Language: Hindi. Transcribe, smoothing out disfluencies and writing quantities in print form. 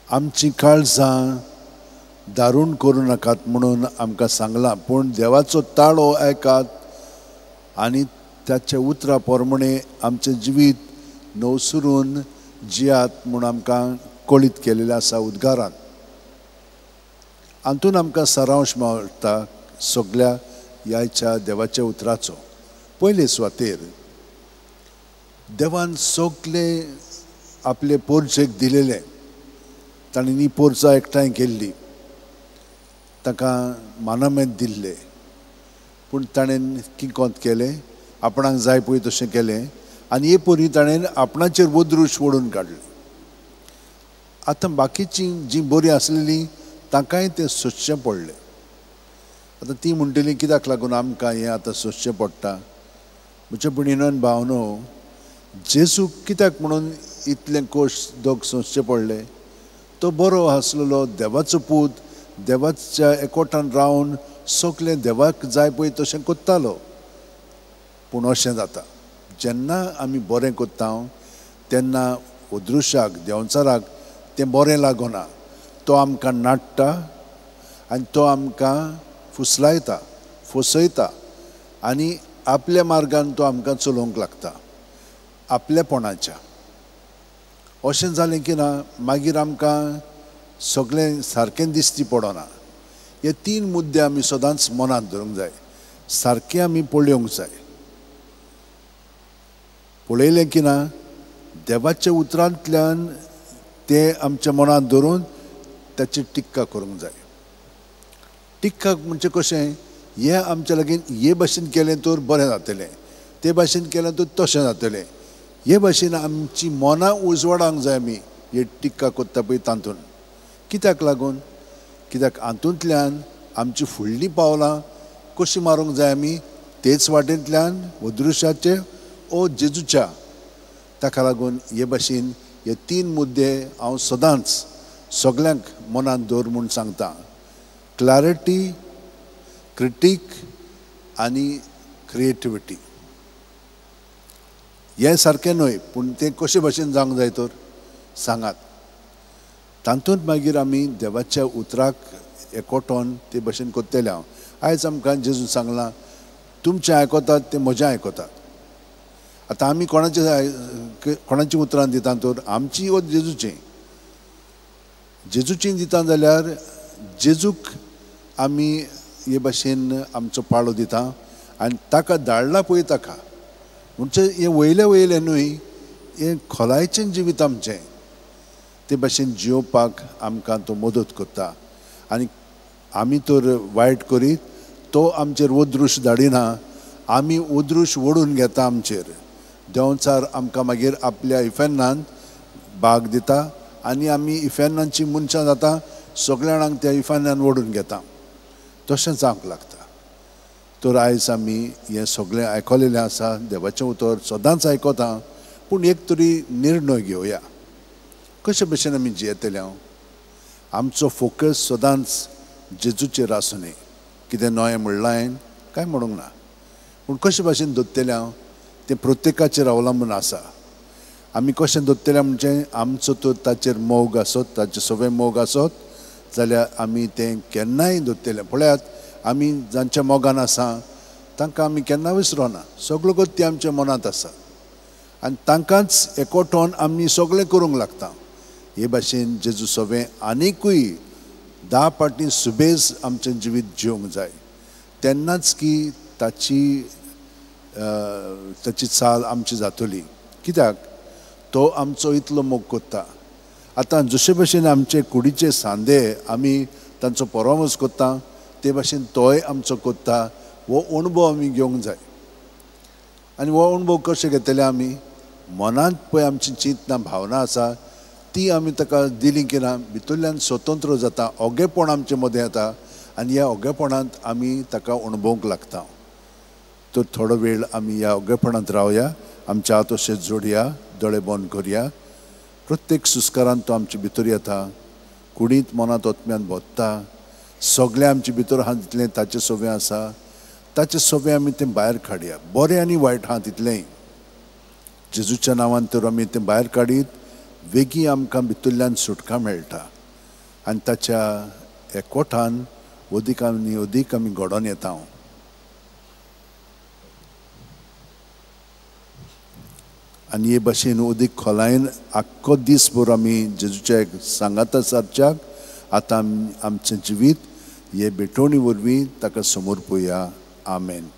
आमची काळजां दारूण करूं नाकात म्हणून आमकां सांगलां, पूण देवाचो ताळो आयकात आनी त्याच्या उतरां प्रमाणे आमचें जिवीत नवसरून जियात म्हूण आमकां कळीत केलेलें आसा उद्गारांत. हातून आमकां सारांश मेळटा सगळ्या ह्याच्या देवाच्या उतराचो. पयले सुवातेर देवान सगळे आपले पोरचेक दिलेले, ताणें पोरसां एकठांय केल्ली, ताका मानमेंत दिल्ले, पूण ताणें किकोंत केलें, आपणाक जाय पळय तशें केलें आनी हे पोरी ताणें आपणाचेर वदरूश ओडून काडलें. आतां बाकीचीं जीं बरीं आसलेलीं तांकांय तें सोंसचें पडलें. आतां ती म्हणटली कित्याक लागून आमकां हें आतां सोंसचें पडटा. म्हज्या भयणीनो आनी भावनो, जेजूक कित्याक म्हणून इतलें कोश दोग सोंसचें पडलें? तो बरो आसलेलो, देवाचो पूत, देवाच्या एकोठान रावन सगळें देवाक जाय पळय तशें कोत्तालो. पूण अशें जाता, जेन्ना आमी बरें कोत्ता तेन्ना ओद्रुशाक देंवचाराक तें बरें लागना. तो आमकां नाडटा आनी तो आमकां फुसलायता, फसयता आनी आपल्या मार्गान तो आमकां चलोवंक लागता, आपलेपणाच्या. अशें जालें की ना, मागीर आमकां सगळें सारकें दिसती पडना. हे 3 मुद्दे आमी सदांच मनांत दवरूंक जाय, सारकें आमी पळोवंक जाय. पळयलें की ना, देवाच्या उतरांतल्यान तें आमच्या मनांत दवरून ताची टिक्का करूंक जाय. टिक्का म्हणजे कशें? हें आमच्या लागीं हे भाशेन केलें तर बरें जातलें, ते भाशेन केलें तर तशें जातलें. हे भाशेन आमची मनां उजवाडांक जाय आमी हे टिक्का कोत्ता पळय तातूंत. कित्याक लागून? कित्याक हातूंतल्यान आमची फुडलीं पावलां कशीं मारूंक जाय आमी? तेच वाटेंतल्यान ओद्रुशाचे ओ जेजूच्या. ताका लागून हे भाशेन हे 3 मुद्दे हांव सदांच सगळ्यांक मनांत दवर म्हूण सांगता. क्लॅरिटी, क्रिटीक आनी क्रिएटिविटी. हें सारकें न्हय, पूण तें कशे भाशेन जावंक जाय तर सांगात. तातूंत मागीर आमी देवाच्या उतराक एकवटोन ते भाशेन कोत्तेले. हांव आयज आमकां जेजून सांगलां, तुमचें आयकोतात तें म्हजें आयकोतात. आतां आमी कोणाची उतरां दिता तर आमची वो जेजूचीं. जेजूचीं दिता जाल्यार जेजूक आमी हे भाशेन आमचो पाळो दिता आनी ताका धाडला पळय ताका. म्हणजे हें वयलें न्हय, हें खोलायचें जिवीत आमचें. ते भाशेन जियोवपाक आमकां तो मदत करता. आनी आमी तर वायट करीत, तो आमचेर ओद्रूश धाडिना, आमी ओद्रूश ओडून घेता आमचेर. देंवचार आमकां मागीर आपल्या इफेन्नांत भाग दिता आनी आमी इफेन्नांची मनशां जाता, सगळ्या जाणांक त्या इफेन्नान ओडून घेता. तशें जावंक लागता. तर आयज आमी हें सगळें आयकलेलें आसा, देवाचें उतर सदांच आयकता, पूण एक तरी निर्णय घेवया. कशे भशेन आमी जियेतले? आमचो फोकस सदांच जेजूचेर आसूं न्ही. कितें नवें म्हणलां हांवें कांय म्हणूंक ना, पूण कशे भाशेन दवरतले तें प्रत्येकाचेर अवलंबून आसा. आमी कशें दवरतले म्हणजे आमचो तर ताचेर मोग आसत, ताचे सगळे मोग आसत जाल्यार आमी तें केन्नाय दवरतले. पळयात, आमी जांच्या मोगान आसा तांकां आमी केन्ना विसरोना. सगळ्यो गत्ती आमच्या मनांत आसा आनी तांकांच एकवटोन आमी सगळें करूंक लागता. हे भाशेन जेजू सवें आनिकूय 10 पाटी सुबेज आमचें जिवीत जिवंक जाय. तेन्नाच की ताची चाल आमची जातली. कित्याक? तो आमचो इतलो मोग कोत्ता. आतां जशे भशेन आमचे कुडीचे सांदे आमी तांचो परमस कोत्ता, ते भाशेन तोय आमचो कोत्ता. हो अणभव आमी घेवंक जाय. आनी हो अणभव कशें घेतले आमी? मनांत पळय आमची चिंतना भावना आसा ती आमी ताका दिली की ना, भितरल्यान स्वतंत्र जाता, ओगेपण आमचे मदें येता आनी ह्या ओगेपणांत आमी ताका अणभवंक लागता. तर थोडो वेळ आमी ह्या ओगेपणांत रावया, आमच्या हात अशें जोडया, दोळे बंद करया. प्रत्येक सुस्कारान तो आमचे भितर येता, कुडींत मनांत ओतम्यान भोत्ता. सगळें आमचे भितर हात तितलें ताचें सवें आसा, ताचें सवें आमी तें भायर काडया. बरें आनी वायट हात तितलेंय जेजूच्या नांवान तर आमी तें भायर काडीत, वेगळी आमकां भितरल्यान सुटका मेळटा. आनी ताच्या एकवटान अदीक आनी अदीक आमी घडोवन येता आनी हे भाशेन अदीक खोलायेन आख्खो दीसभर आमी जेजूच्या सांगाता सारच्याक आतां आमचें जिवीत हे भेटोवणी वरवीं ताका समोर पळोवया आमेन.